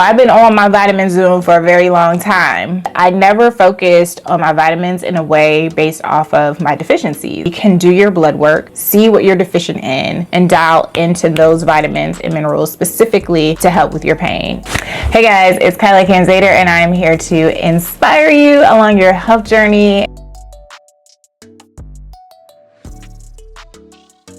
I've been on my vitamin Zoom for a very long time. I never focused on my vitamins in a way based off of my deficiencies. You can do your blood work, see what you're deficient in, and dial into those vitamins and minerals specifically to help with your pain. Hey guys, it's Kyla and I am here to inspire you along your health journey.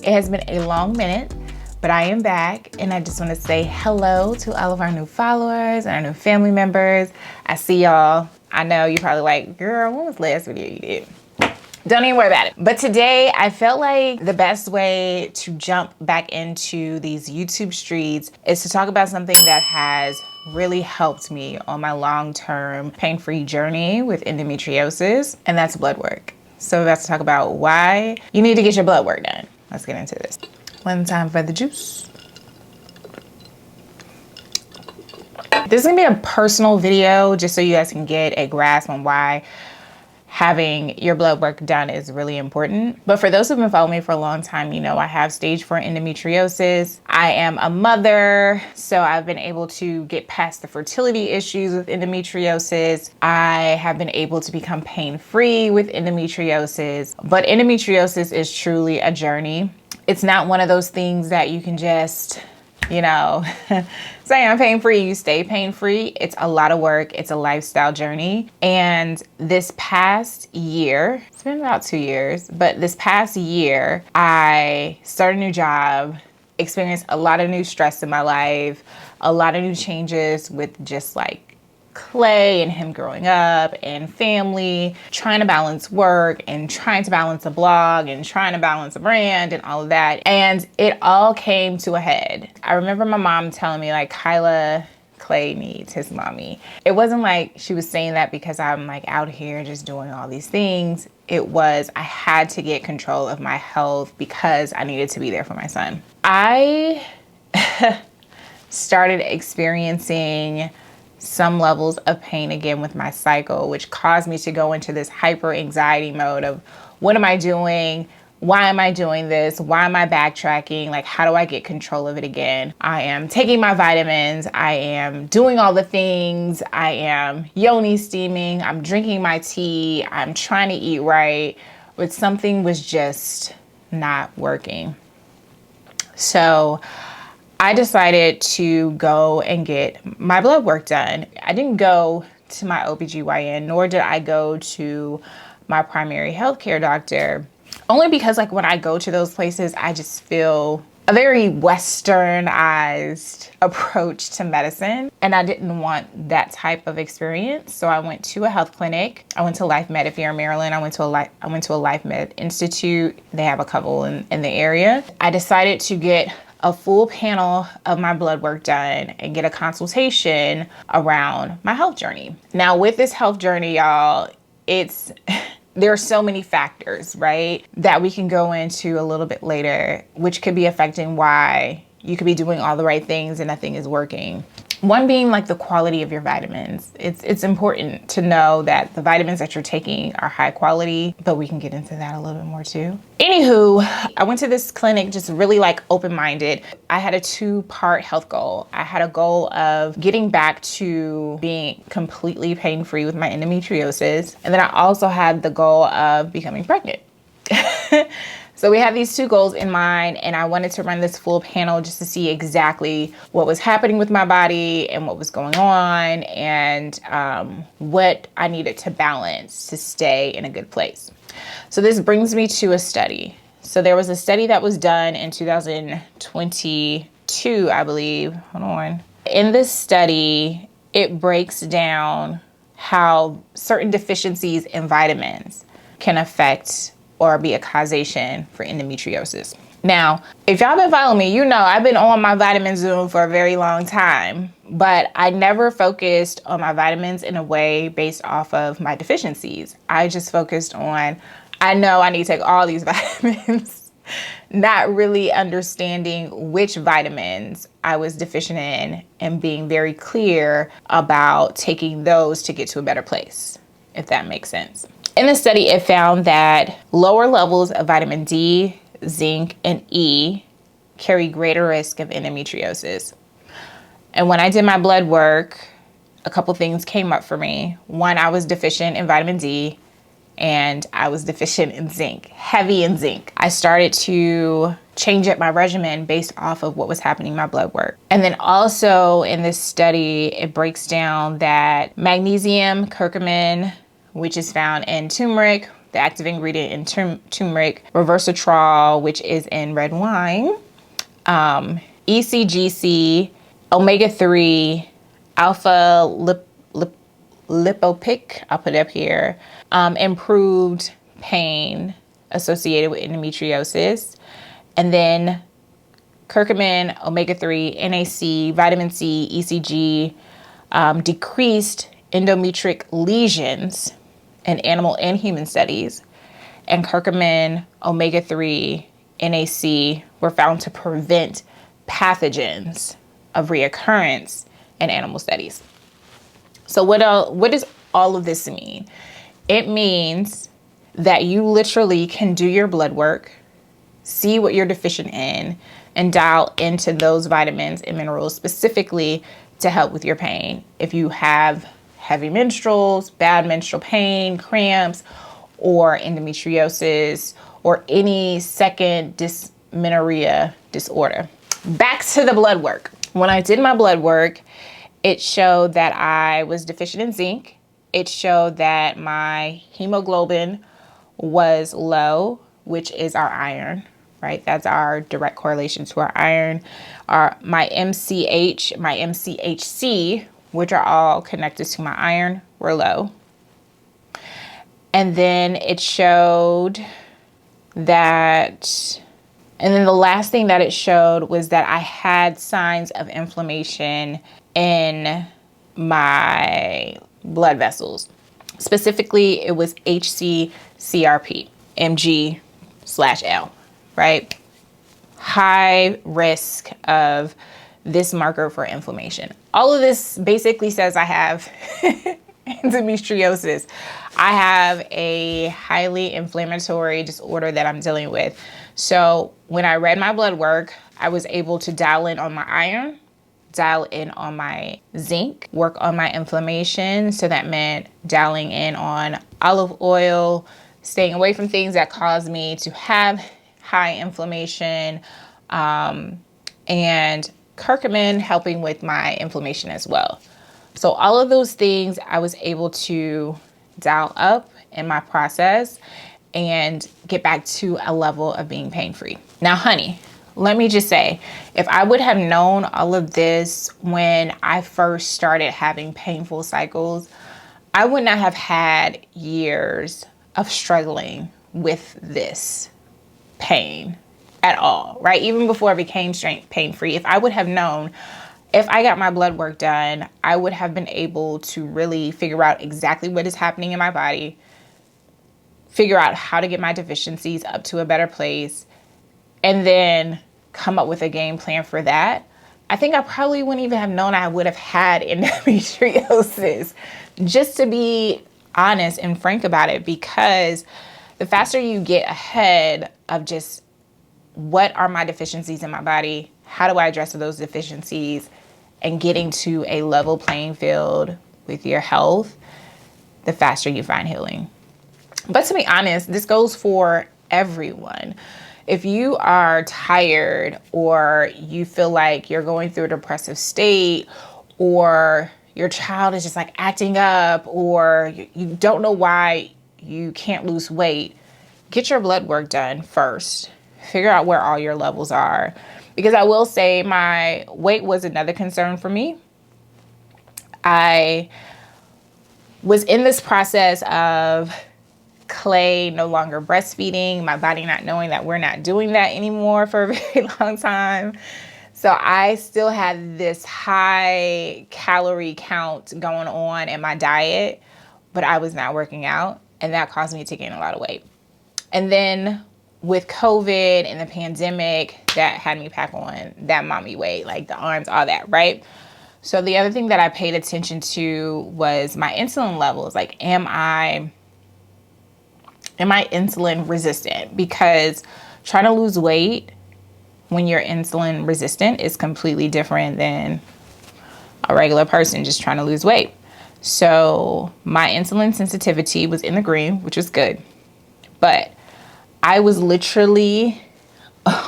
It has been a long minute, but I am back, and I just want to say hello to all of our new followers and our new family members. I see y'all. I know you're probably like, girl, when was the last video you did? Don't even worry about it. But today I felt like the best way to jump back into these YouTube streets is to talk about something that has really helped me on my long-term pain-free journey with endometriosis, and that's blood work. So we're about to talk about why you need to get your blood work done. Let's get into this. One time for the juice. This is gonna be a personal video just so you guys can get a grasp on why having your blood work done is really important. But for those who've been following me for a long time, you know I have stage 4 endometriosis. I am a mother, so I've been able to get past the fertility issues with endometriosis. I have been able to become pain-free with endometriosis. But endometriosis is truly a journey. It's not one of those things that you can just, you know, say I'm pain-free, you stay pain-free. It's a lot of work. It's a lifestyle journey. And this past year, it's been about 2 years, but this past year, I started a new job, experienced a lot of new stress in my life, a lot of new changes with just like Clay and him growing up and family, trying to balance work and trying to balance a blog and trying to balance a brand and all of that. And it all came to a head. I remember my mom telling me like, Kyla, Clay needs his mommy. It wasn't like she was saying that because I'm like out here just doing all these things. It was, I had to get control of my health because I needed to be there for my son. I started experiencing some levels of pain again with my cycle, which caused me to go into this hyper anxiety mode of what am I doing? Why am I doing this? Why am I backtracking? Like, how do I get control of it again? I am taking my vitamins. I am doing all the things. I am Yoni steaming. I'm drinking my tea. I'm trying to eat right, but something was just not working. So I decided to go and get my blood work done. I didn't go to my OBGYN, nor did I go to my primary healthcare doctor, only because like when I go to those places, I just feel a very westernized approach to medicine. And I didn't want that type of experience. So I went to a health clinic. I went to Life Med if you're in Maryland. I went to a Life Med Institute. They have a couple in the area. I decided to get a full panel of my blood work done and get a consultation around my health journey. Now with this health journey, y'all, there are so many factors, right, that we can go into a little bit later, which could be affecting why you could be doing all the right things and nothing is working. One being like the quality of your vitamins. It's important to know that the vitamins that you're taking are high quality, but we can get into that a little bit more too. Anywho, I went to this clinic just really like open-minded. I had a 2-part health goal. I had a goal of getting back to being completely pain-free with my endometriosis. And then I also had the goal of becoming pregnant. So we had these 2 goals in mind, and I wanted to run this full panel just to see exactly what was happening with my body and what was going on and what I needed to balance to stay in a good place. So this brings me to a study. So there was a study that was done in 2022, I believe. Hold on. In this study, it breaks down how certain deficiencies in vitamins can affect or be a causation for endometriosis. Now, if y'all been following me, you know I've been on my vitamin Zoom for a very long time, but I never focused on my vitamins in a way based off of my deficiencies. I just focused on, I know I need to take all these vitamins, not really understanding which vitamins I was deficient in and being very clear about taking those to get to a better place, if that makes sense. In the study, it found that lower levels of vitamin D, zinc, and E carry greater risk of endometriosis. And when I did my blood work, a couple things came up for me. One, I was deficient in vitamin D, and I was deficient in zinc, heavy in zinc. I started to change up my regimen based off of what was happening in my blood work. And then also in this study, it breaks down that magnesium, curcumin, which is found in turmeric, the active ingredient in turmeric, resveratrol, which is in red wine, ECGC, omega-3, alpha lipopic, I'll put it up here, improved pain associated with endometriosis, and then curcumin, omega-3, NAC, vitamin C, ECG, decreased endometric lesions in animal and human studies, and curcumin, omega-3, NAC were found to prevent pathogens of reoccurrence in animal studies. So what does all of this mean? It means that you literally can do your blood work, see what you're deficient in, and dial into those vitamins and minerals specifically to help with your pain. If you have heavy menstruals, bad menstrual pain, cramps, or endometriosis, or any second dysmenorrhea disorder. Back to the blood work. When I did my blood work, it showed that I was deficient in zinc. It showed that my hemoglobin was low, which is our iron, right? That's our direct correlation to our iron. My MCH, my MCHC, which are all connected to my iron, were low. And then it showed that, and then the last thing that it showed was that I had signs of inflammation in my blood vessels. Specifically, it was HCCRP, Mg/L, right? High risk of this marker for inflammation. All of this basically says I have endometriosis. I have a highly inflammatory disorder that I'm dealing with. So when I read my blood work, I was able to dial in on my iron, dial in on my zinc, work on my inflammation. So that meant dialing in on olive oil, staying away from things that cause me to have high inflammation, and curcumin helping with my inflammation as well. So all of those things I was able to dial up in my process and get back to a level of being pain-free. Now, honey, let me just say, if I would have known all of this when I first started having painful cycles, I would not have had years of struggling with this pain at all, right? Even before I became pain-free, if I would have known, if I got my blood work done, I would have been able to really figure out exactly what is happening in my body, figure out how to get my deficiencies up to a better place, and then come up with a game plan for that. I think I probably wouldn't even have known I would have had endometriosis, just to be honest and frank about it, because the faster you get ahead of just what are my deficiencies in my body, how do I address those deficiencies, and getting to a level playing field with your health, the faster you find healing. But to be honest, this goes for everyone. If you are tired, or you feel like you're going through a depressive state, or your child is just like acting up, or you don't know why you can't lose weight, get your blood work done first. Figure out where all your levels are. Because I will say my weight was another concern for me. I was in this process of Clay no longer breastfeeding, my body not knowing that we're not doing that anymore for a very long time. So I still had this high calorie count going on in my diet, but I was not working out, and that caused me to gain a lot of weight. And then with COVID and the pandemic, that had me pack on that mommy weight, like the arms, all that, right? So the other thing that I paid attention to was my insulin levels. Like, am I insulin resistant? Because trying to lose weight when you're insulin resistant is completely different than a regular person just trying to lose weight. So my insulin sensitivity was in the green, which was good. But I was literally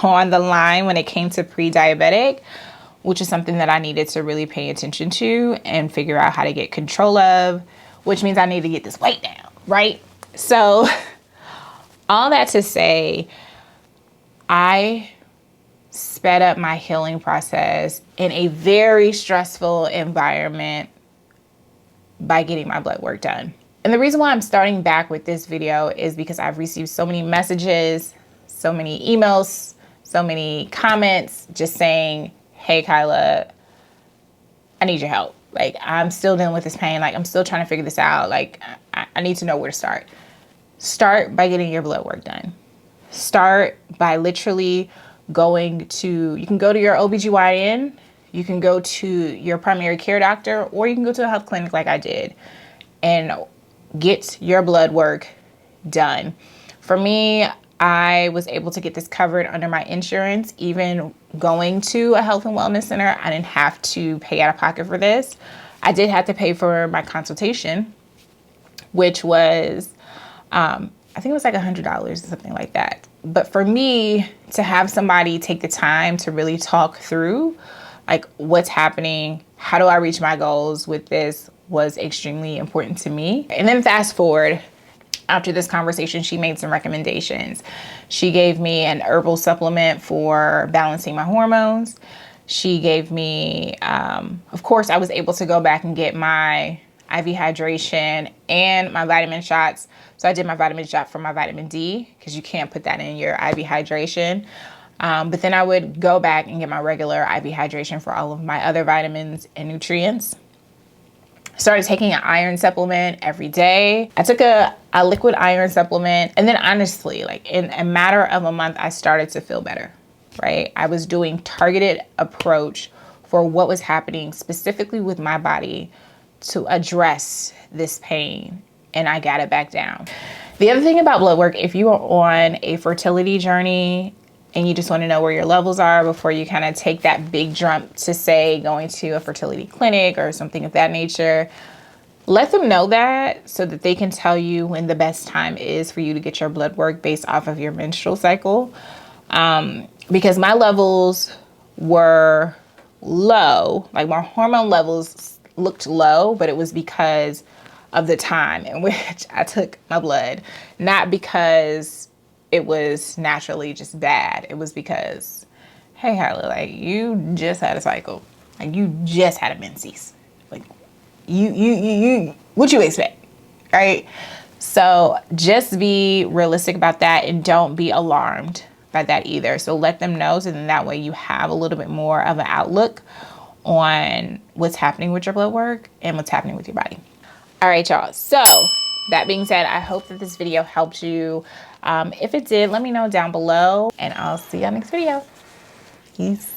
on the line when it came to pre-diabetic, which is something that I needed to really pay attention to and figure out how to get control of, which means I need to get this weight down, right? So all that to say, I sped up my healing process in a very stressful environment by getting my blood work done. And the reason why I'm starting back with this video is because I've received so many messages, so many emails, so many comments just saying, hey, Kyla, I need your help. Like, I'm still dealing with this pain. Like, I'm still trying to figure this out. Like, I need to know where to start. Start by getting your blood work done. Start by literally going to, you can go to your OBGYN, you can go to your primary care doctor, or you can go to a health clinic like I did and get your blood work done. For me, I was able to get this covered under my insurance. Even going to a health and wellness center, I didn't have to pay out of pocket for this. I did have to pay for my consultation, which was, I think it was like $100 or something like that. But for me to have somebody take the time to really talk through like what's happening, how do I reach my goals with this, was extremely important to me. And then fast forward, after this conversation, she made some recommendations. She gave me an herbal supplement for balancing my hormones. She gave me, of course, I was able to go back and get my IV hydration and my vitamin shots. So I did my vitamin shot for my vitamin D, because you can't put that in your IV hydration. But then I would go back and get my regular IV hydration for all of my other vitamins and nutrients. Started taking an iron supplement every day. I took a liquid iron supplement. And then honestly, like in a matter of a month, I started to feel better, right? I was doing targeted approach for what was happening specifically with my body to address this pain. And I got it back down. The other thing about blood work, if you are on a fertility journey and you just want to know where your levels are before you kind of take that big jump to, say, going to a fertility clinic or something of that nature, let them know that so that they can tell you when the best time is for you to get your blood work based off of your menstrual cycle. Because my levels were low, like my hormone levels looked low, but it was because of the time in which I took my blood, not because it was naturally just bad. It was because, hey, Kyla, like you just had a cycle. Like you just had a menses. Like you, what you expect, right? So just be realistic about that and don't be alarmed by that either. So let them know, so then that way you have a little bit more of an outlook on what's happening with your blood work and what's happening with your body. All right, y'all. So that being said, I hope that this video helped you. If it did, let me know down below and I'll see you on next video. Peace.